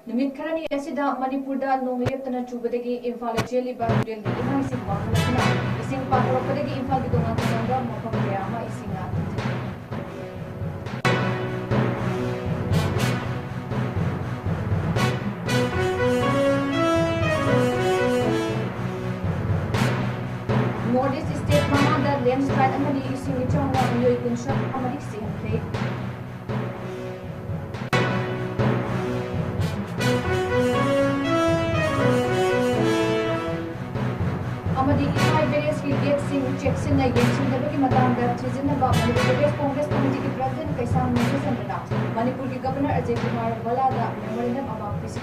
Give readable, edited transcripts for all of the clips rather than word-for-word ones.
Numit karani asida Manipurda nong leptana chubadagi Imphal cheliba tudel gi ima ising wanghalakna ising pathoropadagi Imphal gi tongan tonga mafam kaya ama isinga Northeast State Mamada landslide amadi ising ichangwa miyoi kunsha amadi sihamkre 𝐋𝐢𝐯𝐞𝐿 𝐍𝐞𝐰𝐬 Congress Committee की President 𝐋𝐢𝐯𝐞𝐿 manipur की Governor 𝐒𝐁𝐵𝐴𝐬 memorandum about peace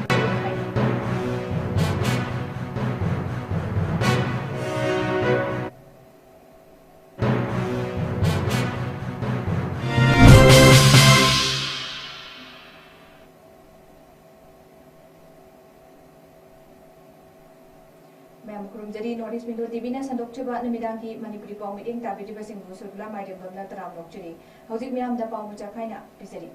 Northeast Window TV na sandok chaba numidang ki manipuri paw meeting tabi diba singbu SURBALA maidem gamna taram lokchiri hauzik miyam da paw mucha khaina pisari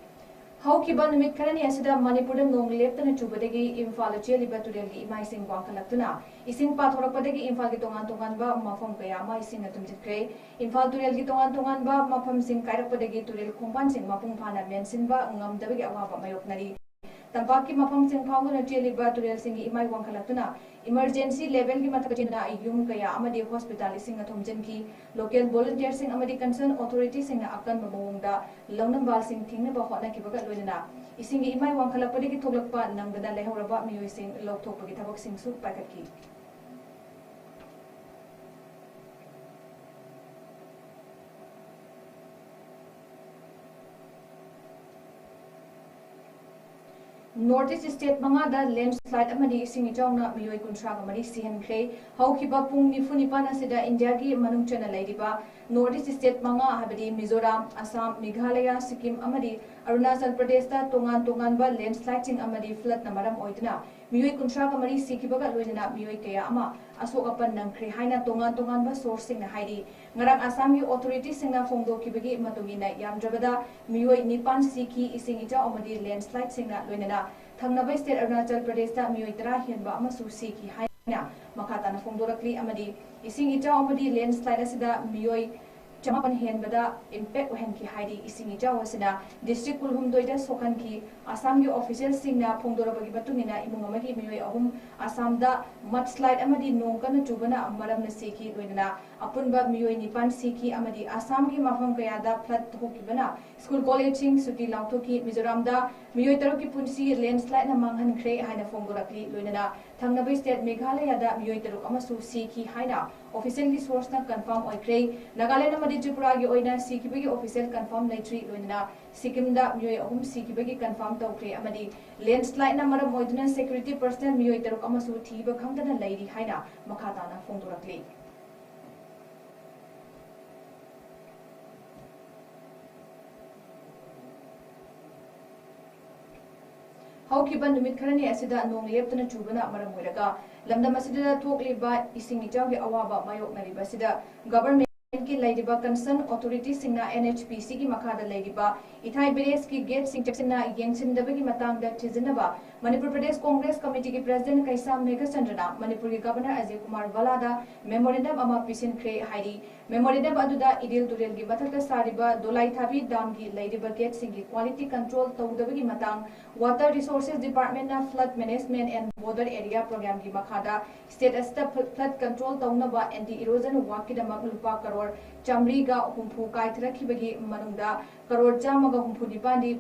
hau kiba numit karani asida manipurda nong leptana chubadagi Imphal cheliba tudel gi imai sing wangkhalaktuna ising pathorapadagi Imphal gi tongan tongan ba mafam kaya ma ising atum jitkre Imphal tudel gi tongan tongan ba mafam sing kairakpadagi tudel khompan sing mapung phana mensin ba ngamdabagi awaba mayoknari Tampaki mafam sing phawna cheliba tudel sing imai wangkhalaktuna emergency level की मतलब जिन्ना यूम कया अमदी hospital सिंग थोमजन की local volunteer सिंग अमदी concern authority सिंग अकन ममोंगदा लौनम बाल सिंग थिंगने बहोना की बगत लोजना इसिंग EMI वांखलपदे की थोलकपा नंगदा लेहौरबा मियोय सिंग लोकथोपगी थबक सिंग सु पाकत की Northeast State Mangada landslide amadi ising ichawna miyoi kunthra amadi sihamkre haukiba pung nifunipan asida India gi manung chana leiriba Northeast State Manga habadi Mizoram Assam Meghalaya Sikkim amadi Arunachal Pradesh ta tongan tongan ba landslide sing amadi flood na maram oidna miyoi kunthra amadi sikibaga loina miyoi kaya ama asok apan nangkre haina tongan tongan ba source sing na hairi ngarang Assam gi authority sing na phongdo kibagi matungina yamdrabada miyoi nipan siki ising icha amadi landslide sing na loina Thangnaba State Arunachal Pradesh ta miyoi tara hianba amasu siki haina makata na phongdorakli amadi ising icha amadi landslide asida miyoi chamapan hianbada impact ohen ki haidi ising icha wasida district kulhum doida sokan ki Assam gi official singna phongdorabagi batungina imung amagi miyoi ahum Assam da mudslide amadi nongkana chubana maram na siki loina apunba miyoi nipan siki amadi Assam gi mafam kaya da flood hokibana school college sing suti langthoki Mizoram da miyoi taruki punsi landslide na manghan khre haina phongdorakli loina Thangnaba State Meghalaya da miyoi taruk amasu siki haina official gi source na confirm oikre Nagaland amadi Tripura gi oina sikibagi official confirm naitri loina Sikkim da miyoi ahum sikibagi confirm tawkre amadi landslide na maram oiduna security personnel miyoi taruk amasu thiba khangdana lairi haina makhata na phongdorakli haukiba numit kharani asida nong leptana chubana maram hoiraga lamdam asida thokliba ising ichawgi awaba mayoknariba sida government की लाइडिबा concern authority सिंगना NHPC की मखादा लाइडिबा इथाई बेरेस की gate सिंग चक्सिना येंगसिनदबा की मतंग द थिजनबा Manipur Pradesh Congress committee की प्रेसिडेंट 𝐋𝐢𝐯𝐞𝐰𝐬 मणिपुर की गवर्नर 𝐒𝐁𝐵𝐴𝐬 मेमोरेंडम अमा पिसिन ख्रे हाइरी मेमोरेंडम अदुदा इडिल तुरेल की मथक सारिबा दोलाइथाबी डाम की लाइडिबा गेट सिंग की क्वालिटी कंट्रोल तौदबा की मतंग वाटर रिसोर्सेज डिपार्टमेंट ना flood management and border area program की मखादा स्टेट अस्ता फ्लड कंट्रोल तौनबा एंटी इरोजन वाक की दमक लुपा करोड़ चामरीगा हुंफु कायथरखिबगी मनुंगदा करोड़ चामगा हुंफु निपानी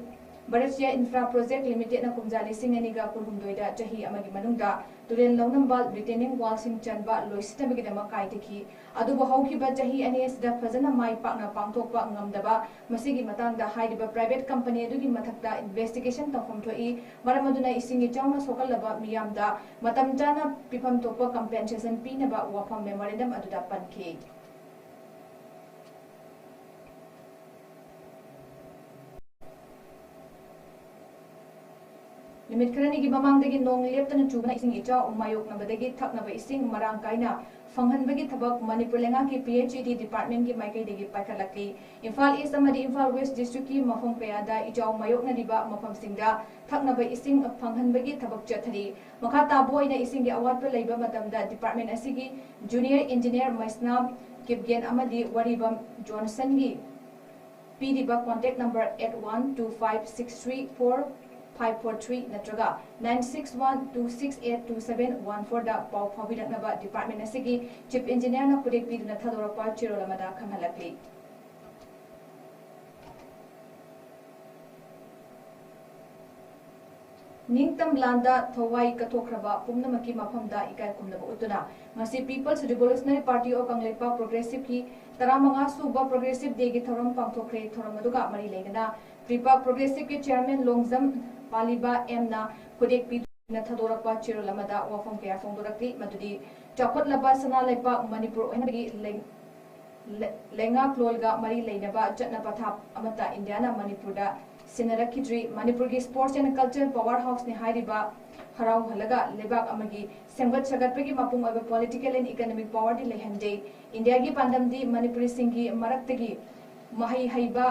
भारतीय इंफ्रा प्रोजेक्ट लिमिटेड ना कुमजाली सिंगनिगा कुलहुमदोइदा चही अमगी मनुंगदा तुरेन लौनंबाल रिटेनिंग वाल सिंग चनबा लोइसितबगी दमा कायथखि अदुबो हौखिबा चही अनेसदा फजना माइ पाकना पांगथोकपा ngамदबा मसिगी मतंगदा हाइदिबा प्राइवेट कंपनी अदुगी मथक्ता इन्वेस्टिगेशन तफम थोई मरम अदुना इसिंगी चावना सोकलबा मियामदा मतम चाना पिफम तोपा कंपेंसेशन पीनबा वाफम मेमोरेंडम अदुदा पनखि नुमित खरनी की ममांगदगी नोंग लेप्तन चुबना इसिंग इचाव मायोकनबदगी थकनब इसिंग मरांग कायना फंगहनबगी थबक मणिपुर लेंगा की PhD डिपार्टमेंट की माइकैदगी पाइखलक्ली इम्फाल ईस्ट अमदी इम्फाल वेस्ट डिस्ट्रिक्ट की मफम कयादा इचाव मायोकनरिबा मफमसिंगदा थकनब इसिंग फंगहनबगी थबक चथरी मखा ताबोइना इसिंग की अवाटप लैबा मतमदा डिपार्टमेंट असिगी जूनियर इंजीनियर मैस्नाम किपगेन अमदी वरिबम जॉनसन की पीरिबा कॉन्टैक्ट नंबर 8125634543 नत्रगा 9612682714 दा पाउ फाबिरकनबा डिपार्टमेंट असिगी चीफ इंजीनियर ना खुदेक पीदुना थदोरपा चिरोलमदा खंगहलक्ली निंगतम लांदा थवाई कथोखरबा पुमनमकी मफमदा इकाय कुमनबा उतुना ngasi People's Revolutionary Party of 𝐶𝐢𝐯 Progressive की 15 सुबा प्रोग्रेसिव डे की थौरम पांगथोखरे थौरम अदुगा मरी लेगना ꯄ꯭ꯔꯤꯄꯥꯛ ꯄ꯭ꯔꯣꯒ꯭ꯔꯦꯁꯤꯚ ꯀꯤ ꯆꯦꯌꯔꯃꯦꯟ ꯂꯣꯡꯖꯝ ꯄꯥꯂꯤꯕा ꯑꯦꯝꯅ ꯈꯨꯗꯦꯛ ꯄꯤꯗꯨꯅ ꯊꯥꯗꯣꯔꯛꯄ ꯆꯦꯔꯣꯜ ꯑꯃꯗ ꯋꯥꯐꯝ ꯀꯌꯥ ꯐꯣꯡꯗꯣꯔꯛꯂꯤ ꯃꯗꯨꯗꯤ ꯆꯥꯎꯈꯠꯂꯕ ꯁꯅꯥ ꯂꯩꯕꯥꯛ ꯃꯅꯤꯄꯨꯔ ꯑꯣꯏꯅꯕꯒꯤ ꯂꯩꯉꯥꯛꯂꯣꯟꯒ ꯃꯔꯤ ꯂꯩꯅꯕ ꯆꯠꯅ ꯄꯊꯥꯞ ꯑꯃꯠꯇ ꯏꯟꯗꯤꯌꯥꯅ ꯃꯅꯤꯄꯨꯔꯗ ꯁꯤꯟꯅꯔꯛꯈꯤꯗ꯭ꯔꯤ ꯃꯅꯤꯄꯨꯔꯒꯤ ꯁ꯭ꯄꯣꯔꯠꯁ ꯑꯦꯟड ꯀꯜꯆꯔ ꯄꯥꯋꯔ ꯍꯥꯎꯁꯅꯤ ꯍꯥꯏꯔꯤꯕ ꯍꯔꯥꯎꯍꯜꯂꯒ ꯂꯩꯕꯥꯛ ꯑꯃꯒꯤ ꯁꯦꯝꯒꯠ ꯁꯥꯒꯠꯄꯒꯤ ꯃꯄꯨꯡ ꯑꯣꯏꯕ ꯄꯣꯂꯤꯇꯤꯀꯦꯜ ꯑꯦꯟड ꯏꯀꯣꯅꯣꯃꯤक ꯄꯥꯋꯔꯗꯤ ꯂꯩꯍꯟꯗꯦ ꯏꯟꯗꯤꯌꯥꯒꯤ ꯄꯥꯟꯗꯝꯗꯤ ꯃꯅꯤꯄꯨꯔꯤꯁꯤꯡꯒꯤ ꯃꯔꯛꯇꯒꯤ ꯃꯍꯩ ꯍꯩꯕ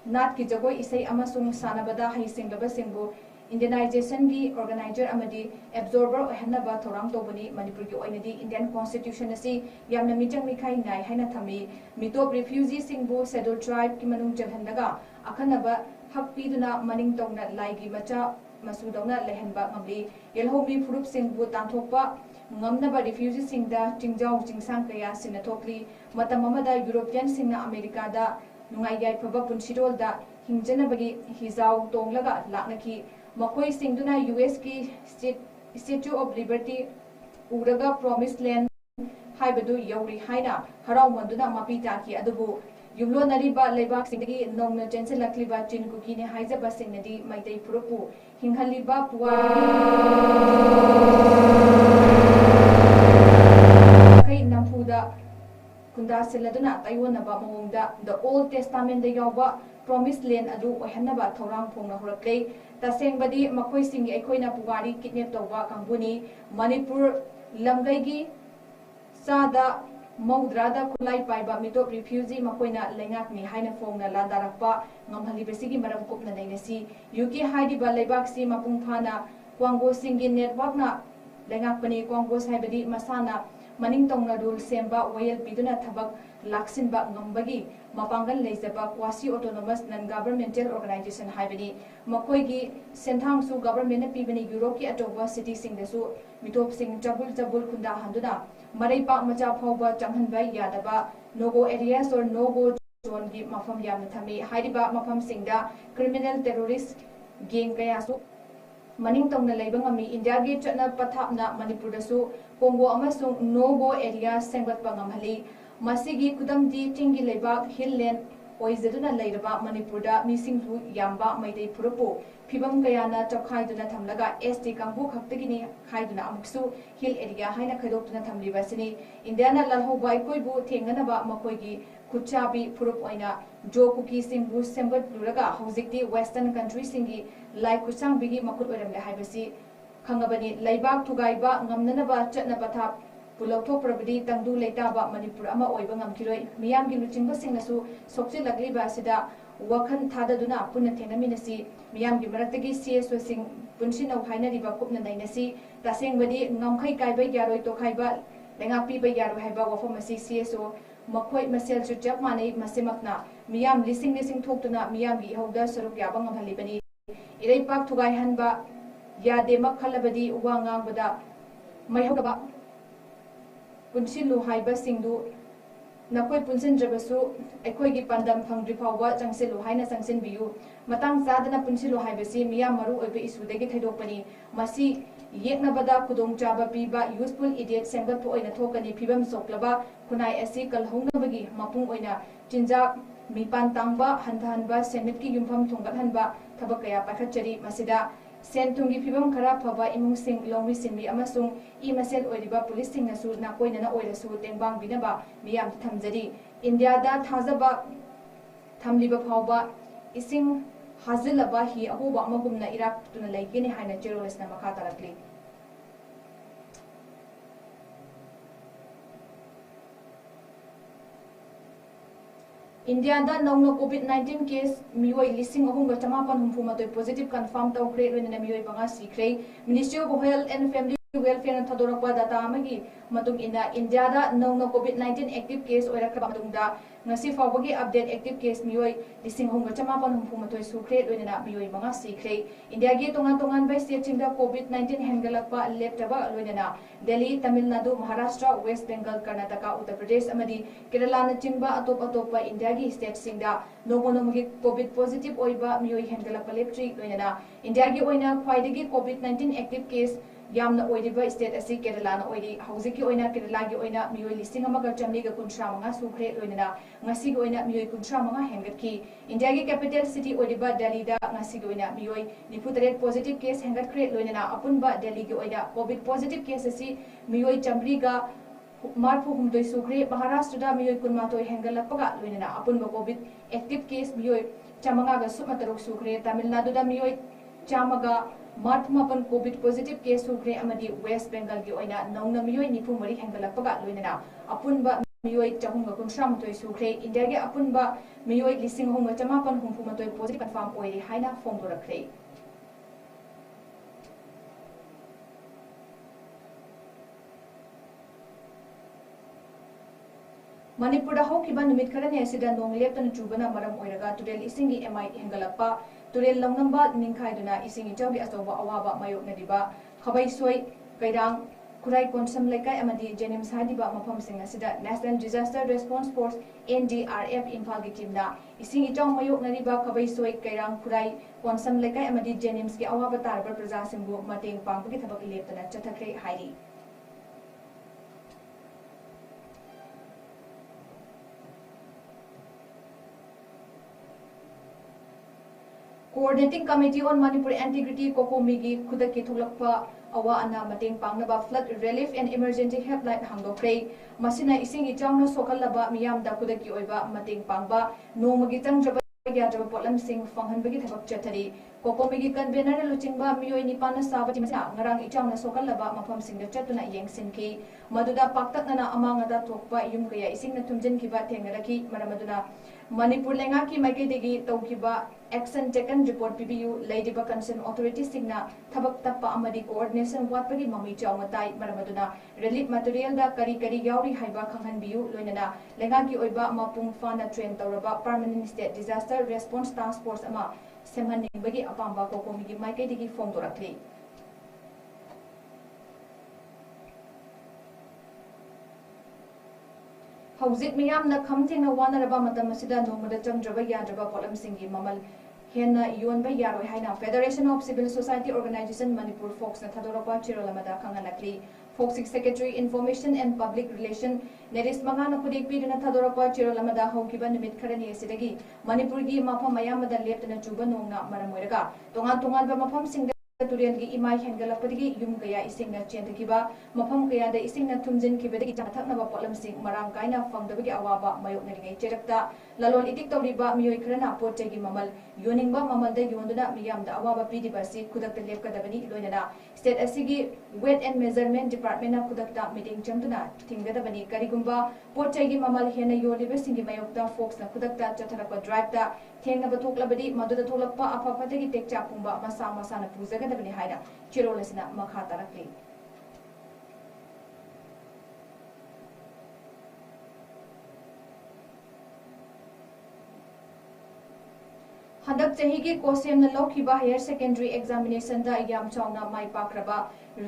नाटकी जगोई इसई अमसुंग सानबदा हईसिंगलबसिंगबु इंडियनाइजेशनगी ऑर्गेनाइजर अमदी एब्जॉर्बर ओहनबा थोराम तोबनी मणिपुर की ओइनदी इंडियन कॉन्स्टिट्यूशन असि यामना मिचंग मिखाई नाय हाइना थमी मिटोप रिफ्यूजी सिंगबु शेड्यूल ट्राइब की मनुंग चलहनगा अखनबा हक पीदुना मनिंग तोंगना लाइगी मचा मसूदौना लेहनबा ngमली येलहोमी फुरुप सिंगबु तांथोपा ngamnaba रिफ्यूजी सिंगदा चिंगजाव चिंगसांग कया सिनथोकली मतम अमदा यूरोपियन सिंगना अमेरिका दा नुंगाई याइफबा पुंसिरोलदा हिंजनबगी हिजाव तोंगलगा लाकनकी मखोई सिंगदुना US की स्टैच्यू ऑफ लिबर्टी उरगा प्रॉमिस लैंड हाइबदु यौरी हाइना हराव मंदुना मापी ताकी अदुबु युमलो नरीबा लेबाक सिंगदगी नोंगना चेंसलक्लिबा चिनकुकीने हाइजबा सिंगनदी मैतै फुरुपु हिंगहलिबा पुवा खै नमफुदा कुंदा सिलदुना तायोनबा मवंगदा द ओल्ड टेस्टामेंट दा यावबा प्रॉमिस लैंड अदु ओहनबा थौरांग फोंगना होरक्ले तसेंगबदी मखोई सिंगी अखोइना पुवारी किडनैप तौबा कांगबुनी मणिपुर लमगैगी सादा मौद्रादा खुलाई पाइबा मिटोप रिफ्यूजी मखोइना लेंगाकनी हाइना फोंगना लादारकपा ngमहलिबसिगी मरम कुपना नैनसी यूके हाइदिबा लेबाकसी मपुंग फाना क्वांगो सिंगी नेटवर्कना लेंगाकपनी क्वांगो साइबदी मसाना मनिंग तौना रूल सेंबा वयल पीदुना थबक लाक्सिनबा ngambagi मपांगल लेजबा quasi autonomous non governmental organization हाइबनी मखोइगी सेंथांगसु गवर्नमेंट पीबनी यूरोप की अटोबा सिटी सिंगदसु मिटोप सिंग चबुल खुंदा हंदुना मरैपा मचा फावबा चंगहनबा यादबा नोगो एरियास और नोगो जोन की मफम यामना थमी हाइरिबा मफम सिंगदा क्रिमिनल टेररिस्ट गैंग कयासु मनिंग तौना लेबा ngami इंडिया की चटना पथापना मणिपुरदसु कोंगो अमसुंग नोगो एरिया सेंगतपा ngमहली मसिगी कुदमदी चिंगी लेबा हिललैंड ओइजदुना लेरबा मणिपुरदा मिसिंगसु यामबा मैदै फुरुपु फिबम कयाना चौखाइदुना थमलगा एसटी कांगबु खक्तगिनी खाइदुना अमुकसु हिल एरिया हाइना खैदोक्तुना थमलिबासिनी इंडियाना ललहोबा इकोइबु थेंगनबा मखोइगी खुचाबी फुरुप ओइना जो कुकी सिंगबु सेंबत लुरगा हौजिकती वेस्टर्न कंट्री सिंगी लाई खुचांबिगी मखुत ओइरमले हाइबसी खंगबनी लैबाक थुगाइबा ngमननबा चटना पथाप पुलौथोप्रबदी तंगदु लेताबा मणिपुर अमा ओइबा ngमखिरोइ मियामगी लुचिंबा सिंगनसु सोक्चिलगलिबा असिदा वखन थाददुना पुन्ना थेंगमिनसी मियामगी मरक्तगी सीएसओ सिंग पुनसिनौ हाइनरिबा कुपना नैनसी तसेंगबदी ngमखै काइबा यारोइ तोखाइबा लेंगापीबा यारोइ हाइबा वफमसी सीएसओ मखोइ मसेलसु चप मानै मसेमकना मियाम लिसिंग थोक्तुना मियामगी इहौदा सरुक याबा ngमहलिबनी इरैपाक थुगाइहनबा यादेमक खलबदी वा ngangbada मैहौगबा पुनसिलु हाइबा सिंगदु नकोइ पुनसिनद्रबसु अखोइगी पांदम फंगद्रि फावबा चंगसिलु हाइना चंगसिनबियु मतंग चादना पुनसिलु हाइबसी मियाम मरु ओइबे इशुदगी थैदोकपनी मसी येकनबदा खुदोंग चाबा पीबा यूजफुल इडियट सेंगतपो ओइना थोकनी फिबम सोक्लबा खुनाइ असि कलहौनबगी मपुंग ओइना चिंजाक मिपान तांबा हंथहनबा सेमिटकी युमफम थोंगतहनबा थबक कया पाखचरी मसिदा सेंथुंगी फिबम खरा फबा इमुंगसिंग लौमी सिंबी अमसुंग ई मसेल ओइरिबा पुलिसिंग नसु नाकोइनना ओइरसु तेंबांग बिनबा मियाम थमजरी इंडिया दा थाजबा थमलिबा फावबा इसिंग हाजिलबा ही अहोबा अमगुमना इराक तुना लेकिन हाइना चेरोलेसना मखा तारकली इंडिया नौना कोविड-19 केस मियोई लिसिंग अहुंगा चमापन हुंफुमतोय पॉजिटिव कंफर्म तौख्रे लोइना मियोई बंगा सिख्रे ministry of health and family welfare थदोरकवा डाटा अमगी मतुंग इना इंडिया दा नौना कोविड-19 एक्टिव केस ओइरकबा मतुंगदा ngasi fawbagi update active case mioi lising hunga chamapan humfumatoi sukre loinana mioi manga sikre india gi tongan by state chingda covid-19 hengalakpa leptaba loinana delhi tamil nadu maharashtra west bengal karnataka uttar pradesh amadi kerala na chingba atop india gi state singda nomonomogi covid positive oiba mioi hengalakpa leptri loinana india gi oina khwaidagi covid-19 active case yamna oiriba state asi kerala na oiri haujiki oina kerala gi oina mioi listing amaga chamliga kuntra manga sukre loinana ngasi gi oina mioi kuntra manga hengatki india gi capital city oiriba delhi da ngasi gi oina mioi 93 positive case hengatkre loinana apunba delhi gi oina covid positive case asi mioi chamriga marpu humdoi sukre maharashtra da mioi kunmatoi hengalakpaga loinana apunba covid active case mioi chamanga ga sumataruk sukre tamil nadu da mioi chamaga मार्फमापन Covid positive case सुग्रे अमदी West Bengal की ओइना नौना मियोय निफु मरी हेंगलपगा लोइना अपुनबा मियोय चहुंगा कुंश्रामतोय सुग्रे India के अपुनबा मियोय लिसिंग होंगा चमापन हुंफुमतोय पॉजिटिव कंफर्म ओइरे हाइना फोंदोरखरे manipur da hokiba numit kharani asida nong leptana chubana maram oiraga turel isingi mi hengalappa turel longnamba ningkhaiduna isingi chawgi asoba awaba mayoknadiba khabai soi kairang kurai konsam lekai amadi jenim sadiba mafam sing asida national disaster response force ndrf imphal gi team na isingi chaw mayoknadiba khabai soi kairang kurai konsam lekai amadi jenims gi awaba tarba praja singbu mateng pangbugi thabak leptana chathakre hairi Coordinating Committee on Manipur Integrity Kokomigi Kudaki Tulakpa Awa Ana Mateng Pangnaba Flood Relief and Emergency Helpline Hangdokre Masina Isingi Changno Sokalaba Miyam da Kudaki Oiba Mateng Pangba Nomagi Tangjaba Yajaba Potlam Sing Fanghanbagi Thabak Chatari Kokomigi Convener Luchingba Mioi Nipana Sabati Masa Ngarang Ichangna Sokalaba Mafam Sing the Chatuna Yangsinki Maduda Paktakana Amangada Tokpa Yumkaya Ising the Tumjin Kiba Tengaraki Maramaduna Manipur lenga ki maikidegi taukiba action taken report PBU Ladyba concern authorities signa thabak tappa amadi coordination watpagi mami chawmatai maramaduna relief material da kari yauri haiba khanghanbiu loinana lenga ki oiba mapung fana train tawraba permanent state disaster response task force ama semhanningbagi apamba kokomigi maikidegi form dorakli Hausit miyam na khamthengna wanaraba matam asida nomada changdraba yadraba polam singi mamal henna yonba yaroi haina Federation of Civil Society Organization Manipur Folks na thadorapa chirolamada khanganakli Folks Secretary Information and Public Relation Neris mangana kudik piduna thadorapa chirolamada haukiba nimit kharani asidagi Manipur gi mafam mayamada leptana chuba nongna maramoiraga tongan ba mafam sing Turian gi imai hengalapadi yum kaya isingna chendakiba mafam kaya da isingna thumjin kibadagi chathaknaba potlam sing marang kaina fangdabagi awaba mayoknaringai cherakta lalon itik tawriba miyoi khrana potchegi mamal yoningba mamalda yonduna miyamda awaba pidiba si kudakta lepkadabani loinana state asigi weight and measurement department na kudakta meeting chamduna thinggadabani karigumba potchegi mamal hena yoliba singi mayokta folks na kudakta chatharapa drive ta thengna bathoklabadi maduda tholakpa aphaphatagi tekcha pumba masa na pujaga dabani haina chirolesina makha tarakli Handak chahi ki kosem na lokhiba higher secondary examination da yam chawna mai pakraba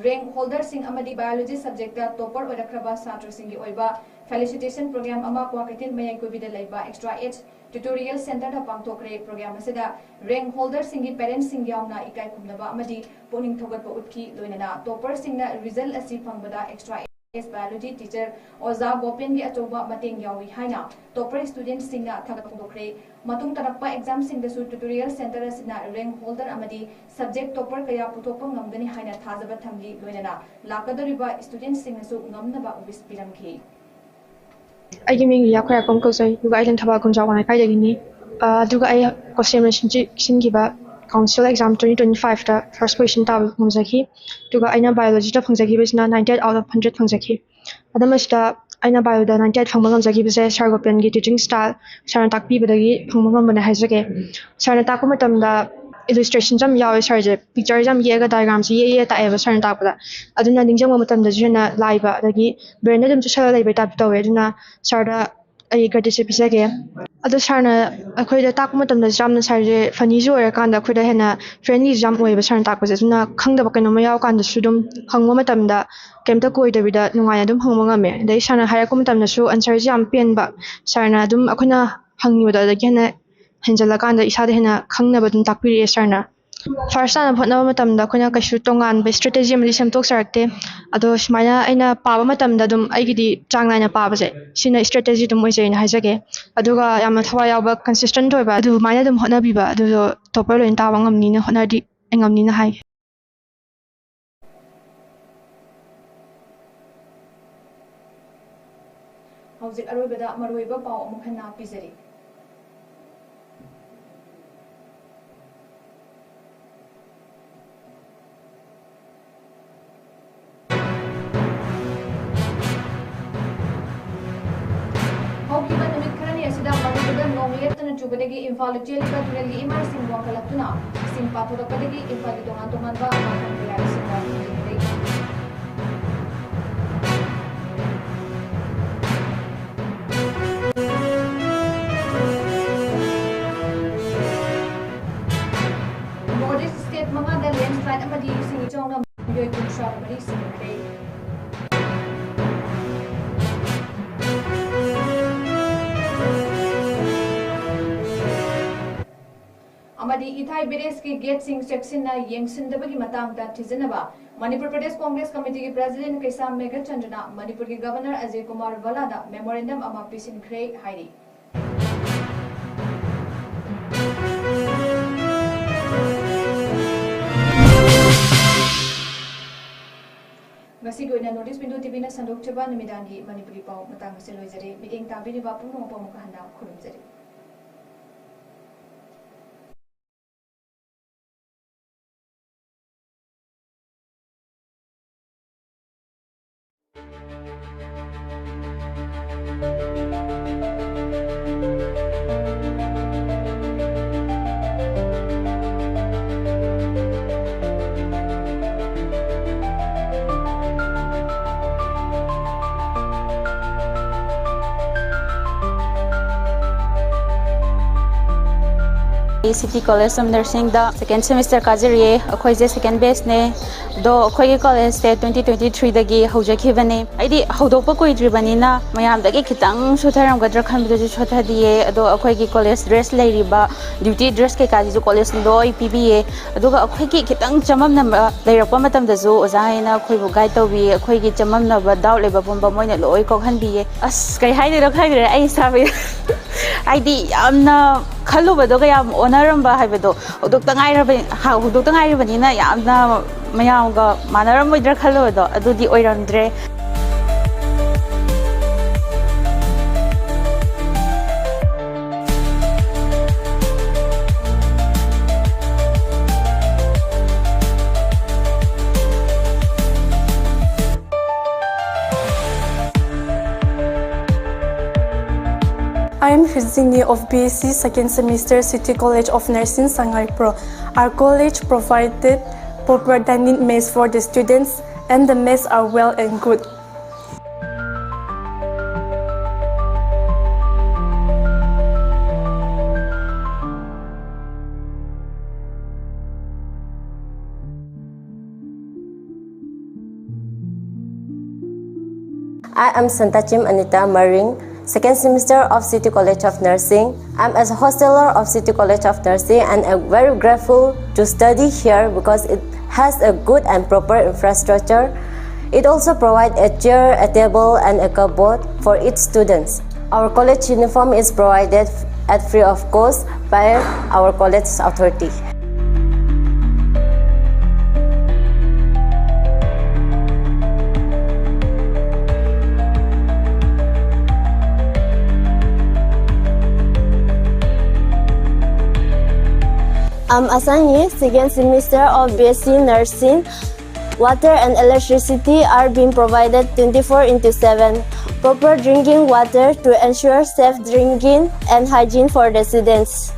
rank holder sing amadi biology subject da topper oirakraba satra sing gi oiba felicitation program ama kwakatin mayai ko bida laiba extra age tutorial center da pangtokre program asida rank holder sing gi parents sing yawna ikai kumnaba amadi poning thogatba utki loinana topper sing na result asi pangbada extra biology teacher Oza Gopin gi achoba mateng yawi haina topper students singna thagat pongdokre matung tarakpa exam sing da su tutorial center asina rank holder amadi subject topper kaya putokpa ngamgani haina thajaba thamli loinana lakadoriba students singna su ngamnaba ubis piramki I give me Yakoya Concosa, you guys in Tabacon Jawan, I didn't. ꯑꯗꯨꯒ ꯑꯩ ꯀꯣꯁꯦꯝꯅ council exam 2025ꯗ first position ꯇꯥꯕ ꯐꯪꯖꯈꯤ ꯑꯗꯨꯒ ꯑꯩꯅ ꯕꯥꯏꯑꯣꯂꯣꯖꯤꯗ ꯐꯪꯖꯈꯤꯕꯁꯤꯅ 98 out of 100 ꯐꯪꯖꯈꯤ ꯑꯗꯨꯝ ꯑꯁꯤꯗ ꯑꯩꯅ ꯕꯥꯏꯑꯣꯗ 98 ꯐꯪꯕ ꯉꯝꯖꯈꯤꯕꯁꯦ ꯁꯥꯔ ꯒꯣꯄꯦꯟꯒꯤ teaching style ꯁꯥꯔꯅ ꯇꯥꯛꯄꯤꯕꯗꯒꯤ ꯐꯪꯕ ꯉꯝꯕꯅꯦ ꯍꯥꯏꯖꯒꯦ ꯁꯥꯔꯅ ꯇꯥꯛꯄ ꯃꯇꯝꯗ illustration ꯌꯥꯝ ꯌꯥꯎꯋꯦ ꯁꯥꯔꯁꯦ ꯄꯤꯛꯆꯔ ꯌꯥꯝ ꯌꯦꯛꯑꯒ ꯗꯥꯏꯒ꯭ꯔꯥꯝꯁꯦ ꯌꯦꯛꯑ ꯇꯥꯛꯑꯦꯕ ꯁꯥꯔꯅ ꯇꯥꯛꯄꯗ ꯑꯗꯨꯅ ꯅꯤꯡꯁꯤꯡꯕ ꯃꯇꯝꯗꯁꯨ ꯍꯦꯟꯅ ꯂꯥꯏꯕ ꯑꯗꯒꯤ ꯕ꯭ꯔꯦꯟꯗ ꯑꯗꯨꯝ ꯆꯨꯁꯜꯂ ꯂꯩꯕꯩ ꯇꯥꯏꯞ ꯇꯧꯋꯦ ꯑꯗꯨꯅ ꯁꯥꯔꯗ ꯑꯩ ꯒ꯭ꯔꯦꯇꯤꯇ꯭ꯌꯨꯠ ꯄꯤꯖꯒꯦ ꯑꯗꯣ ꯁꯥꯔꯅ ꯑꯩꯈꯣꯏꯗ ꯇꯥꯛꯄ ꯃꯇꯝꯗꯁꯨ ꯌꯥꯝꯅ ꯁꯥꯔꯁꯦ ꯐꯅꯤꯁꯨ ꯑꯣꯏꯔꯀꯥꯟꯗ ꯑꯩꯈꯣꯏꯗ ꯍꯦꯟꯅ ꯐ꯭ꯔꯦꯟꯂꯤꯁꯨ ꯌꯥꯝ ꯑꯣꯏꯌꯦꯕ ꯁꯥꯔꯅ ꯇꯥꯛꯄꯁꯦ ꯑꯗꯨꯅ ꯈꯪꯗꯕ ꯀꯩꯅꯣꯝꯃ ꯌꯥꯎꯔꯀꯥꯟꯗꯁꯨ ꯑꯗꯨꯝ ꯍꯪꯕ ꯃꯇꯝꯗ ꯀꯩꯝꯇ ꯀꯣꯏꯗꯕꯤꯗ ꯅꯨꯡꯉꯥꯏꯅ ꯑꯗꯨꯝ ꯍꯪꯕ ꯉꯝꯃꯦ ꯑꯗꯩ ꯁꯥꯔꯅ ꯍꯥꯏꯔꯛꯄ ꯃꯇꯝꯗꯁꯨ ꯑꯟꯁꯔꯁꯦ ꯌꯥꯝ ꯄꯦꯟꯕ ꯁꯥꯔꯅ ꯑꯗꯨꯝ ꯑꯩꯈꯣꯏꯅ ꯍꯪꯉꯤꯕꯗꯣ ꯑꯗꯒꯤ ꯍꯦꯟꯅ ꯍꯦꯟꯖꯜꯂꯀꯥꯟꯗ ꯏꯁꯥꯗ ꯍꯦꯟꯅ ꯈꯪꯅꯕ ꯑꯗꯨꯝ ꯇꯥꯛꯄꯤꯔꯛꯑꯦ ꯁꯥꯔꯅ ꯐꯥꯔꯁ ꯇꯥꯅ ꯍꯣꯠꯅꯕ ꯃꯇꯝꯗ ꯑꯩꯈꯣꯏꯅ ꯀꯩꯁꯨ ꯇꯣꯉꯥꯟꯕ ꯏꯁꯇ꯭ꯔꯦꯇꯦꯖꯤ ꯑꯃꯗꯤ ꯁꯦꯝꯗꯣꯛꯆꯔꯛꯇꯦ ꯑꯗꯣ ꯁꯨꯃꯥꯏꯅ ꯑꯩꯅ ꯄꯥꯕ ꯃꯇꯝꯗ ꯑꯗꯨꯝ ꯑꯩꯒꯤꯗꯤ ꯆꯥꯡ ꯅꯥꯏꯅ ꯄꯥꯕꯁꯦ ꯁꯤꯅ ꯏꯁꯇ꯭ꯔꯦꯇꯦꯖꯤ ꯑꯗꯨꯝ ꯑꯣꯏꯖꯩꯅ ꯍꯥꯏꯖꯒꯦ ꯑꯗꯨꯒ ꯌꯥꯝꯅ ꯊꯋꯥꯏ ꯌꯥꯎꯕ ꯀꯟꯁꯤꯁꯇꯦꯟꯠ ꯑꯣꯏꯕ ꯑꯗꯨꯃꯥꯏꯅ ꯑꯗꯨꯝ ꯍꯣꯠꯅꯕꯤꯕ ꯑꯗꯨꯗꯣ ꯇꯣꯞꯄꯔ ꯂꯣꯏꯅ ꯇꯥꯕ ꯉꯝꯅꯤꯅ ꯍꯣꯠꯅꯔꯗꯤ ꯑꯩ ꯉꯝꯅꯤꯅ ꯍꯥꯏꯒꯦ ꯍꯧꯖꯤꯛ ꯑꯔꯣꯏꯕꯗ ꯃꯔꯨꯑꯣꯏꯕ ꯄꯥꯎ ꯑꯃꯨꯛ ꯍꯟꯅ ꯄꯤꯖꯔꯤ ꯍꯧꯈꯤꯕ ꯅꯨꯃꯤꯠ ꯈꯔꯅꯤ ꯑꯁꯤꯗ ꯃꯅꯤꯄꯨꯔꯗ ꯅꯣꯡ ꯂꯦꯞꯇꯅ ꯆꯨꯕꯗꯒꯤ ꯏꯝꯐꯥꯜꯗ ꯆꯦꯜꯂꯤꯕ ꯇꯨꯔꯦꯜꯒꯤ ꯏꯃꯥꯏꯁꯤꯡ ꯋꯥꯡꯈꯠꯂꯛꯇꯨꯅ ꯏꯁꯤꯡ ꯄꯥꯊꯣꯔꯛꯄꯗꯒꯤ ꯏꯝꯐꯥꯜꯒꯤ ꯇꯣꯉꯥꯟ ꯇꯣꯉꯥꯟꯕ ꯃꯐꯝ ꯀꯌꯥꯗ ꯁꯤꯡꯅ ꯊꯨꯝꯖꯤꯟꯈ꯭ꯔꯦ ꯅꯣꯔꯠ ꯏꯁ ꯁ꯭ꯇꯦꯠ ꯃꯉꯥꯗ ꯂꯦꯟꯁ꯭ꯂꯥꯏꯗ ꯑꯃꯗꯤ ꯏꯁꯤꯡ ꯏꯆꯥꯎꯅ ꯃꯤꯑꯣꯏ 30 ꯁꯤꯈ꯭ꯔꯦ amadi ithai bereski gatesing cheksinna yengsindabi matangda thijanaba manipur pradesh congress committee ki president 𝐋𝐢𝐯𝐞 𝐍𝐞𝐰𝐬 manipur ki governor 𝐵𝐺𝐸 da memorandum ama pisinkhre hairi ngasi goina notice window tv na sandok chaba nimidangi manipuri pau matang se loijare meeting tabiri ba puno pa muka handa khurumjari City College of Nursing da second semester kajariye akhoi je second batch ne do akhoi ge college te 2023 dagi haujakhibane aidi haudokpa koidribani na mayam dagi khitang sutharam gadra khanbdu ju sothadiye ado akhoi ge college dress lairiba duty dress ke kaji ju college loi pba aduga akhoi ge khitang chamam na lairakpa matam da ju oja haina akhoi bu guide tawbi akhoi ge chamam na ba doubt leba bomba moina loi kokhanbiye as kai haidira khaidira ai sabi aidi amna ꯈꯜꯂꯨꯕꯗꯣ ꯀꯌꯥꯝ ꯑꯣꯟꯅꯔꯝꯕ ꯍꯥꯏꯕꯗꯣ ꯍꯧꯗꯣꯛꯇ ꯉꯥꯏꯔꯤꯕꯅꯤꯅ ꯌꯥꯝꯅ ꯃꯌꯥꯝꯒ ꯃꯥꯟꯅꯔꯝꯃꯣꯏꯗ꯭ꯔꯥ ꯈꯜꯂꯨꯕꯗꯣ ꯑꯗꯨꯗꯤ ꯑꯣꯏꯔꯝꯗ꯭ꯔꯦ I am Hizini of BSc second semester City College of Nursing Shanghai-Pro. Our college provided proper dining meals for the students and the meals are well and good. I am Santachim Anita Maring, second semester of City College of Nursing. I'm as a hosteler of City College of Nursing and I'm very grateful to study here because it has a good and proper infrastructure. It also provides a chair, a table and a cupboard for each students. Our college uniform is provided at free of cost by our college authority. I'm Asanyi, second semester of BSc Nursing. Water and electricity are being provided 24/7. Proper drinking water to ensure safe drinking and hygiene for residents.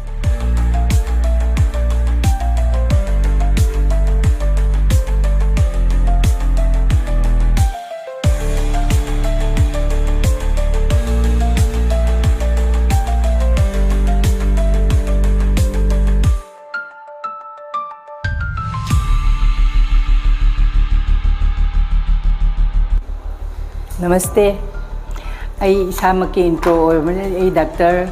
Namaste. I samaki intro Dr.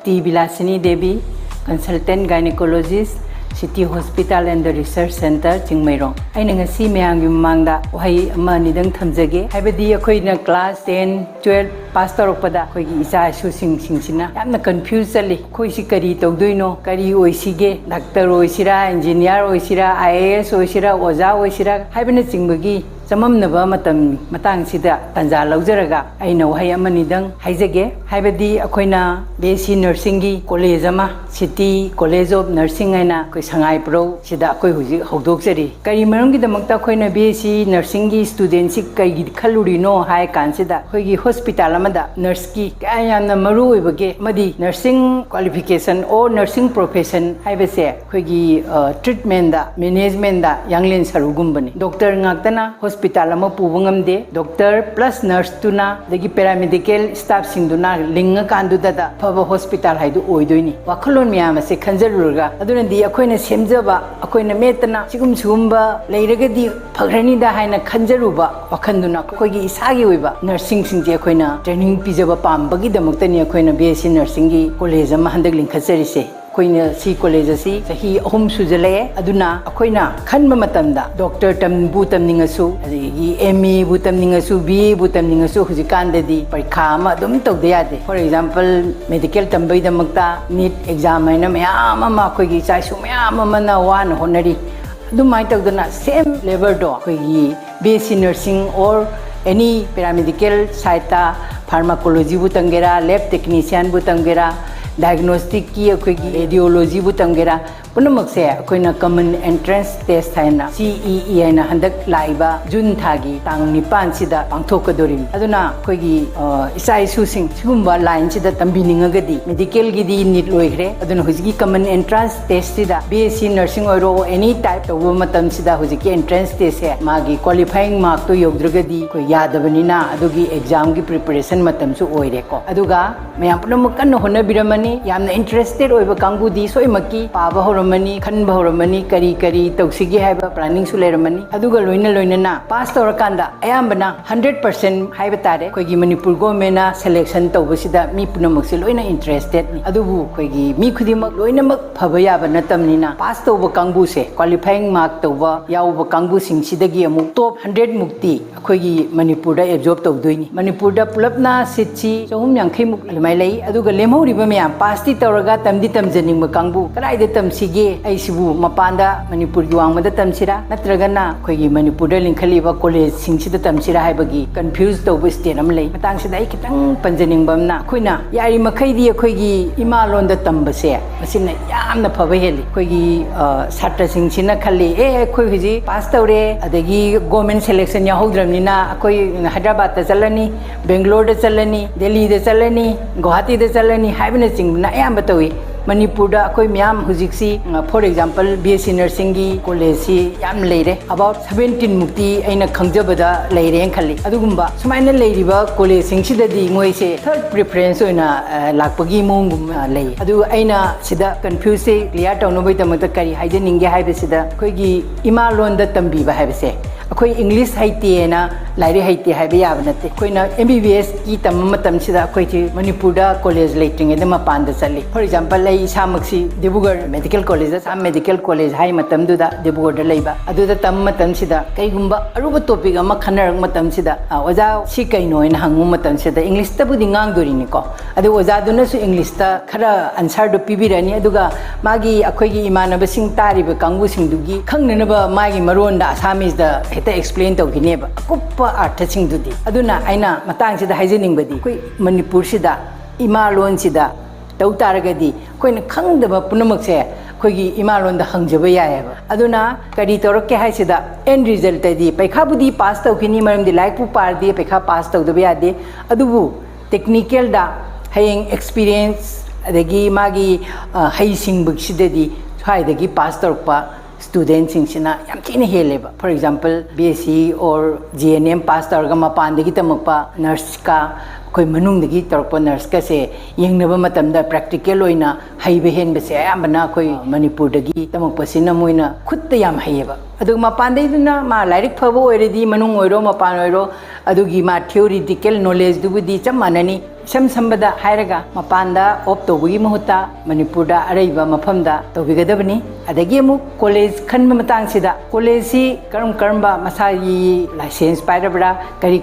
𝐶𝐞𝐰𝐬 𝐁𝐫𝐴, consultant gynecologist, City Hospital and the Research Center, 𝐂𝐷𝐬. I ngasi mayamgi mamangda wahai ama nidang thamjage haibadi akoina class 10 12 pass tawrokpada akoigi isa isu singsina yamna confuse chali khoisi kari tawdoino kari oisige doctor oisira engineer oisira IAS oisira oja oisira haibana chingbagi Samamnaba matang sida tanja laujaraga aina wahai amanidang haijage haibadi akoina BSc Nursing gi college ama City College of Nursing aina koi sangai pro sida koi huji hodokjari kari marumgi damakta akoina BSc Nursing gi student si kai gi khalurino hai kansida koi gi hospital amada nurse ki kayamna maru oibage madi nursing qualification or nursing profession haibase koi gi treatment da management da yanglen sarugumbani doctor ngaktana hospital ama pubangamde doctor plus nurse tuna dagi paramedical staff singduna linga kanduda da phaba hospital haidu oidoini wakhalon miyam ase khanjarurga aduna di akoina semjaba akoina metana sigumba leiragadi phagrani da haina khanjaruba wakhanduna akoigi isagi oiba nursing singje akoina training pijaba pambagi damuktani akoina BSc Nursing gi college ama handak linkhajarise akoina si college asi sahi ahum sujale aduna akoina khanba matamda doctor tambu tamningasu adigi ME bu tamningasu BA bu tamningasu hujikandadi parikha ama dum tawde yade for example medical tambai damakta NEET exam aina mayam ama akoigi chaisu mayam ama na wan honari adumai tawdana same level do akoigi BSc Nursing or any paramedical side ta pharmacology bu tangera lab technician bu tangera diagnostic ki akoigi radiology bu tangera punamakse akoina common entrance test haina CEE haina handak laiba June thagi tang nipan sida pangthokadori aduna akoigi isa isu sing sigumba line sida tambiningagadi medical gi di NEET loigre aduna hujigi common entrance test sida BSc Nursing oiro any type of matam sida hujigi entrance test he magi qualifying mark to yogdragadi ko yadabanina adugi exam gi preparation matam su oire ko aduga mayam punamak kan honabiramani yamna interested oiba kangbu di soimaki paba horamani khanba horamani kari tawsigi haiba planning su leramani aduga loina na pass tawrakanda ayambana 100% haiba tare koigi manipur government na selection tawbasida mi punamak se loina interested ni adubu koigi mi khudimak loinamak phaba yaba natamnina pass tawba kangbu se qualifying mark tawba yauba kangbu singsidagi amuk top 100 mukti koigi manipur da absorb tawdoini manipur da pulapna sitchi 380 muk almai lei aduga lemhoriba mayam pass ti tawraga tamdi tamjaning kangbu karai da tamsige ai sibu mapanda manipur gi wangmada tamsira natragana khoigi manipur da linkhaliba college singsida tamsira haibagi confuse tawba state am lei matang sida ai kitang panjaning bamna khoina yari makhai di khoigi ima lon da tambase masina yamna phaba heli khoigi satra singsina khali khoi hiji pass tawre adagi government selection ya hodramnina khoi Hyderabad ta chalani Bangalore da chalani Delhi da chalani Guwahati da chalani haibna chingna ayamba tawi manipur da koi myam hujiksi for example BSc Nursing gi college si yam leire about 17 mukti aina khangjabada leire en khali adugumba sumaina leiriba college sing sida di ngoi se third preference oina lakpagi mongum lei adu aina sida confuse se clear tawnobai tamata kari haideninge haibe sida koi gi ima lon da tambi ba haibe se akoi English haite na laire haite haibe yab nate koina MBBS ki tamma tam sida akoi ti manipur da college leiting de mapan da chali for example lai samaksi Debugar medical college sam medical college hai matam du da Debugar da leiba adu da tam matam sida kai gumba aruba topic ama khanar matam sida oja si kai no in hangu matam sida English ta budi ngang dori ni ko adu oja du na su English ta khara answer do pibirani aduga magi akoi gi imana ba sing tari ba kangbu sing dugi khangnana ba magi maron da Assamese da heta explain to gine ba akuppa artha sing dudi aduna aina matang sida haijening badi koi manipur sida ima lon sida tau taragadi koina khangdaba punamak se ꯑꯩꯈꯣꯏꯒꯤ ꯏꯃꯥꯂꯣꯟꯗ ꯍꯪꯖꯕ ꯌꯥꯏꯑꯕ ꯑꯗꯨꯅ ꯀꯔꯤ ꯇꯧꯔꯛꯀꯦ ꯍꯥꯏꯁꯤꯗ N ꯔꯤꯖꯜꯇꯗꯤ ꯄꯩꯈꯥꯕꯨꯗꯤ pass ꯇꯧꯈꯤꯅꯤ ꯃꯔꯝꯗꯤ ꯂꯥꯏꯔꯤꯛꯄꯨ ꯄꯥꯔꯗꯤ ꯄꯩꯈꯥ pass ꯇꯧꯗꯕ ꯌꯥꯗꯦ ꯑꯗꯨꯕꯨ ꯇꯦꯛꯅꯤꯀꯦꯜꯗ ꯍꯌꯦꯡ ꯑꯦꯛꯁꯄꯤꯔꯤꯌꯦꯟꯁ ꯑꯗꯒꯤ ꯃꯥꯒꯤ ꯍꯩꯁꯤꯡꯕꯁꯤꯗꯗꯤ ꯁ꯭ꯋꯥꯏꯗꯒꯤ ꯄꯥꯁ ꯇꯧꯔꯛꯄ ꯁ꯭ꯇꯨꯗꯦꯟꯠꯁꯤꯡꯁꯤꯅ ꯌꯥꯝ ꯊꯤꯅ ꯍꯦꯜꯂꯦꯕ for example BSc or GNM pass ꯇꯧꯔꯒ ꯃꯄꯥꯟꯗꯒꯤ ꯇꯝꯃꯛꯄ ꯅꯔꯁꯀ ꯑꯩꯈꯣꯏ ꯃꯅꯨꯡꯗꯒꯤ ꯇꯧꯔꯛꯄ ꯅꯔꯁꯀꯁꯦ ꯌꯦꯡꯅꯕ ꯃꯇꯝꯗ ꯄ꯭ꯔꯦꯛꯇꯤꯀꯦꯜ ꯑꯣꯏꯅ ꯍꯩꯕ ꯍꯦꯟꯕꯁꯦ ꯑꯌꯥꯝꯕꯅ ꯑꯩꯈꯣꯏ ꯃꯅꯤꯄꯨꯔꯗꯒꯤ ꯇꯝꯃꯛꯄꯁꯤꯅ ꯃꯣꯏꯅ ꯈꯨꯠꯇ ꯌꯥꯝ ꯍꯩꯌꯦꯕ ꯑꯗꯨꯒ ꯃꯄꯥꯟꯗꯩꯗꯨꯅ ꯃꯥ ꯂꯥꯏꯔꯤꯛ ꯐꯕ ꯑꯣꯏꯔꯗꯤ ꯃꯅꯨꯡ ꯑꯣꯏꯔꯣ ꯃꯄꯥꯟ ꯑꯣꯏꯔോ ꯑꯗꯨꯒꯤ ꯃꯥ ꯊꯤꯑꯣꯔꯤꯇꯤꯀꯦꯜ ꯅꯣꯂꯦꯖꯗꯨꯕꯨꯗꯤ ꯆꯞ ꯃꯥꯟꯅꯅꯤ ꯏꯁꯝ ꯁꯝꯕꯗ ꯍꯥꯏꯔꯒ ꯃꯄꯥꯟꯗ ꯑꯣꯞ ꯇꯧꯕꯒꯤ ꯃꯍꯨꯠꯇ ꯃꯅꯤꯄꯨꯔꯗ ꯑꯔꯩꯕ ꯃꯐꯝꯗ ꯇꯧꯕꯤꯒꯗꯕꯅꯤ ꯑꯗꯒꯤ ꯑꯃꯨꯛ ꯀꯣꯂꯦꯖ ꯈꯟꯕ ꯃꯇꯥꯡꯁꯤꯗ ꯀꯣꯂꯦꯖꯁꯤ ꯀꯔꯝꯕ ꯃꯁꯥꯒꯤ ꯂꯥꯏꯁꯦꯟꯁ ꯄꯥꯏꯔꯕ꯭ꯔꯥ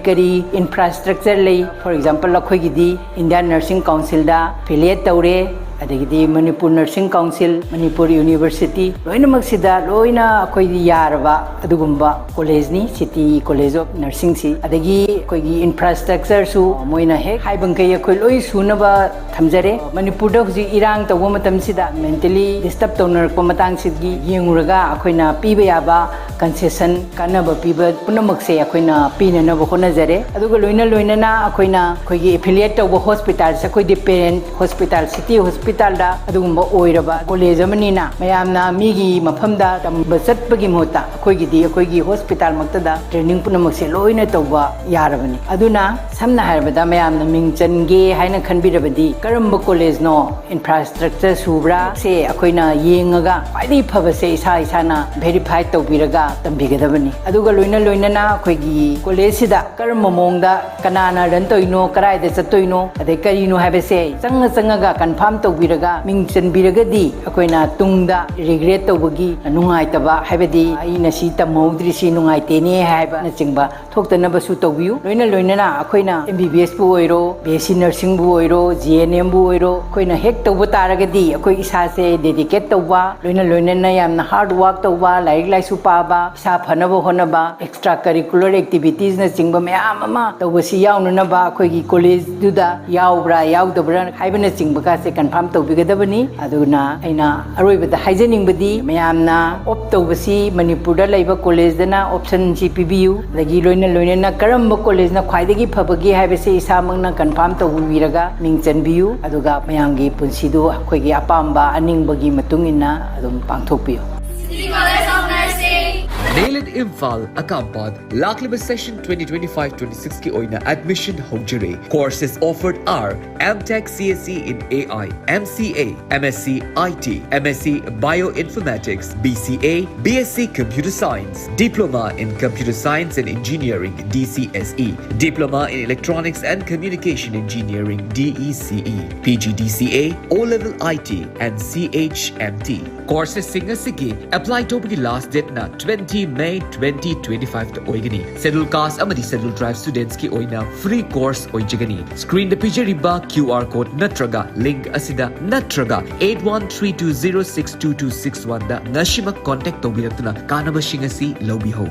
ꯀꯔꯤ ꯏꯟꯐ꯭ꯔꯥꯁꯇ꯭ꯔꯛꯆꯔ ꯂꯩ ꯐꯣꯔ ꯑꯦꯛꯖꯥꯝꯄꯜ ꯑꯩꯈꯣꯏꯒꯤꯗꯤ ꯏꯟꯗꯤꯌꯥꯟ ꯅꯔꯁꯤꯡ ꯀꯥꯎꯟꯁꯤꯜꯗ ꯑꯦꯐꯤꯂꯤꯌꯦꯠ ꯇꯧꯔꯦ ꯑꯗꯒꯤꯗꯤ ꯃꯅꯤꯄꯨꯔ ꯅꯔꯁꯤꯡ ꯀꯥꯎꯟꯁꯤꯜ ꯃꯅꯤꯄꯨꯔ ꯌꯨꯅꯤꯚꯔꯁꯤꯇꯤ ꯂꯣꯏꯅꯃꯛꯁꯤꯗ ꯂꯣꯏꯅ ꯑꯩꯈꯣꯏꯗꯤ ꯌꯥꯔꯕ ꯑꯗꯨꯒꯨꯝꯕ ꯀꯣꯂꯦꯖꯅꯤ ꯁꯤꯇꯤ ꯀꯣꯂꯦꯖ ꯑꯣꯐ ꯅꯔꯁꯤꯡꯁꯤ ꯑꯗꯒꯤ ꯑꯩꯈꯣꯏꯒꯤ ꯏꯟꯐ꯭ꯔꯥꯁꯇ꯭ꯔꯛꯆꯔꯁꯨ ꯃꯣꯏꯅ ꯍꯦꯛ ꯍꯥꯏꯕꯡꯈꯩ ꯑꯩꯈꯣꯏ ꯂꯣꯏ ꯁꯨꯅꯕ ꯊꯝꯖꯔꯦ ꯃꯅꯤꯄꯨꯔꯗ ꯍꯧꯖꯤꯛ ꯏꯔꯥꯡ ꯇꯧꯕ ꯃꯇꯝꯁꯤꯗ ꯃꯦꯟꯇꯦꯂꯤ ꯗꯤꯁꯇꯔꯕ ꯇꯧꯅꯔꯛꯄ ꯃꯇꯥꯡꯁꯤꯒꯤ ꯌꯦꯡꯉꯨꯔꯒ ꯑꯩꯈꯣꯏꯅ ꯄꯤꯕ ꯌꯥꯕ ꯀꯟꯁꯦꯁꯟ ꯀꯥꯟꯅꯕ ꯄꯤꯕ ꯄꯨꯝꯅꯃꯛꯁꯦ ꯑꯩꯈꯣꯏꯅ ꯄꯤꯅꯅꯕ ꯍꯣꯠꯅꯖꯔꯦ ꯑꯗꯨꯒ ꯂꯣꯏꯅꯅ ꯑꯩꯈꯣꯏꯅ ꯑꯩꯈꯣꯏꯒꯤ ꯑꯦꯐꯤꯂꯤꯌꯦꯠ ꯇꯧꯕ ꯍꯣꯁꯄꯤꯇꯥꯜꯁꯦ ꯑꯩꯈꯣꯏꯗꯤ ꯄꯦꯔꯦꯟꯠ ꯍꯣꯁꯄꯤꯇꯥꯜ ꯁꯤꯇꯤ ꯍꯣꯁꯄꯤꯇꯥꯜꯗ ꯑꯗꯨꯒꯨꯝꯕ ꯑꯣꯏꯔꯕ ꯀꯣꯂꯦꯖ ꯑꯃꯅꯤꯅ ꯃꯌꯥꯝꯅ ꯃꯤꯒꯤ ꯃꯐꯝꯗ ꯇꯝꯕ ꯆꯠꯄꯒꯤ ꯃꯍꯨꯠꯇ ꯑꯩꯈꯣꯏꯒꯤꯗꯤ ꯑꯩꯈꯣꯏꯒꯤ ꯍꯣꯁꯄꯤꯇꯥꯜ ꯃꯛꯇꯗ ꯇ꯭ꯔꯦꯅꯤꯡ ꯄꯨꯝꯅꯃꯛꯁꯦ ꯂꯣꯏꯅ ꯇꯧꯕ ꯌꯥꯔꯕꯅꯤ ꯑꯗꯨꯅ ꯁꯝꯅ ꯍꯥꯏꯔꯕꯗ ꯃꯌꯥꯝꯅ ꯃꯤꯡ ꯆꯟꯒꯦ ꯍꯥꯏꯅ ꯈꯟꯕꯤꯔꯕꯗꯤ ꯀꯔꯝꯕ ꯀꯣꯂꯦꯖꯅꯣ ꯏꯟꯐ꯭ꯔꯥꯁꯇ꯭ꯔꯛꯆꯔ ꯁꯨꯕ꯭ꯔꯥ ꯁꯦ ꯑꯩꯈꯣꯏꯅ ꯌꯦꯡꯉꯒ ꯈ꯭ꯋꯥꯏꯗꯒꯤ ꯐꯕꯁꯦ ꯏꯁꯥꯅ ꯚꯦꯔꯤꯐꯥꯏ ꯇꯧꯕꯤꯔꯒ ꯇꯝꯕꯤꯒꯗꯕꯅꯤ ꯑꯗꯨꯒ ꯂꯣꯏꯅꯅ ꯑꯩꯈꯣꯏꯒꯤ ꯀꯣꯂꯦꯖꯁꯤꯗ ꯀꯔꯝꯕ ꯃꯑꯣꯡꯗ ꯀꯅꯥꯅ ꯔꯟ ꯇꯧꯏꯅꯣ ꯀꯗꯥꯏꯗ ꯆꯠꯇꯣꯏꯅೋ ꯑꯗꯩ ꯀꯔꯤꯅꯣ ꯍꯥꯏꯕꯁꯦ ꯆꯪꯉꯒ ꯀꯟꯐꯥꯔꯝ ꯇꯧꯕꯤꯔꯒ ꯃꯤꯡ ꯆꯟꯕꯤꯔꯒꯗꯤ ꯑꯩꯈꯣꯏꯅ ꯇꯨꯡꯗ ꯔꯤꯒ꯭ꯔꯦꯠ ꯇꯧꯕꯒꯤ ꯅꯨꯡꯉꯥꯏꯇꯕ ꯍꯥꯏꯕꯗꯤ ꯑꯩꯅ ꯁꯤ ꯇꯝꯍꯧꯗ꯭ꯔꯤꯁꯤ ꯅꯨꯡꯉꯥꯏꯇꯦꯅꯦ ꯍꯥꯏꯕꯅꯆꯤꯡꯕ ꯊꯣꯛꯇꯅꯕꯁꯨ ꯇꯧꯕꯤꯌꯨ ꯂꯣꯏꯅꯅ ꯑꯩꯈꯣꯏꯅ MBBS ꯕꯨ ꯑꯣꯏꯔോ BSc ꯅꯔꯁꯤꯡꯕꯨ ꯑꯣꯏꯔో GNM ꯕꯨ ꯑꯣꯏꯔꯣ ꯑꯩꯈꯣꯏꯅ ꯍꯦꯛ ꯇꯧꯕ ꯇꯥꯔꯒꯗꯤ ꯑꯩꯈꯣꯏ ꯏꯁꯥꯁꯦ ꯗꯦꯗꯤꯀꯦꯠ ꯇꯧꯕ ꯂꯣꯏꯅꯅ ꯌꯥꯝꯅ ꯍꯥꯔꯗ ꯋꯥꯔꯛ ꯇꯧꯕ ꯂꯥꯏꯔꯤꯛ ꯂꯥꯏꯁꯨ ꯄꯥꯕ ꯏꯁꯥ ꯐꯅꯕ ꯍꯣꯠꯅꯕ ꯑꯦꯛꯁꯇ꯭ꯔꯥ ꯀꯔꯤꯀꯨꯂꯔ ꯑꯦꯛꯇꯤꯚꯤꯇꯤꯁꯅꯆꯤꯡꯕ ꯃꯌꯥꯝ ꯑꯃ ꯇꯧꯕꯁꯤ ꯌꯥꯎꯅꯅꯕ ꯑꯩꯈꯣꯏꯒꯤ ꯀꯣꯂꯦꯖꯗꯨꯗ ꯌꯥꯎꯕ꯭ꯔꯥ ꯌꯥꯎꯗꯕ꯭ꯔꯥ ꯍꯥꯏꯕꯅꯆꯤꯡꯕꯒꯁꯦ ꯀꯟꯐꯥꯔꯝ ꯇꯧꯕꯤꯒꯗꯕꯅꯤ ꯑꯗꯨꯅ ꯑꯩꯅ ꯑꯔꯣꯏꯕꯗ ꯍꯥꯏꯖꯅꯤꯡꯕꯗꯤ ꯃꯌꯥꯝꯅ ꯑꯣꯞ ꯇꯧꯕꯁꯤ ꯃꯅꯤꯄꯨꯔꯗ ꯂꯩꯕ ꯀꯣꯂꯦꯖꯗꯅ ꯑꯣꯞꯁꯟꯁꯤ ꯄꯤꯕꯤꯌꯨ ꯑꯗꯒꯤ ꯂꯣꯏꯅꯅ ꯀꯔꯝꯕ ꯀꯣꯂꯦꯖꯅ ꯈ꯭ꯋꯥꯏꯗꯒꯤ ꯐꯕꯒꯦ ꯍꯥꯏꯕꯁꯤ ꯏꯁꯥꯃꯛꯅ ꯀꯟꯐꯥꯔꯝ ꯇꯧꯕꯤꯔꯒ ꯃꯤꯡ ꯆꯟꯕꯤꯌꯨ ꯑꯗꯨꯒ ꯃꯌꯥꯝꯒꯤ ꯄꯨꯟꯁꯤꯗꯨ ꯑꯩꯈꯣꯏꯒꯤ ꯑꯄꯥꯝꯕ ꯑꯅꯤꯡꯕꯒꯤ ꯃꯇꯨꯡ inna adum pangthokpiyo City College of Nursing Nail it Imphal Akampad Laklima Session 2025-26 ki oina admission hojire courses offered are MTech CSE in AI MCA MSc IT MSc Bioinformatics BCA BSc Computer Science Diploma in Computer Science and Engineering DCSE Diploma in Electronics and Communication Engineering DECE PGDCA O-Level IT and CHMT courses singa sige apply tobagi last date na 20 May 2025 ta oigani schedule caste amadi schedule tribe students ki oina free course oijagani screen da pijariba QR code natraga link asida natraga 8132062261 da nashima contact tobiratuna kanaba shingasi lobby ho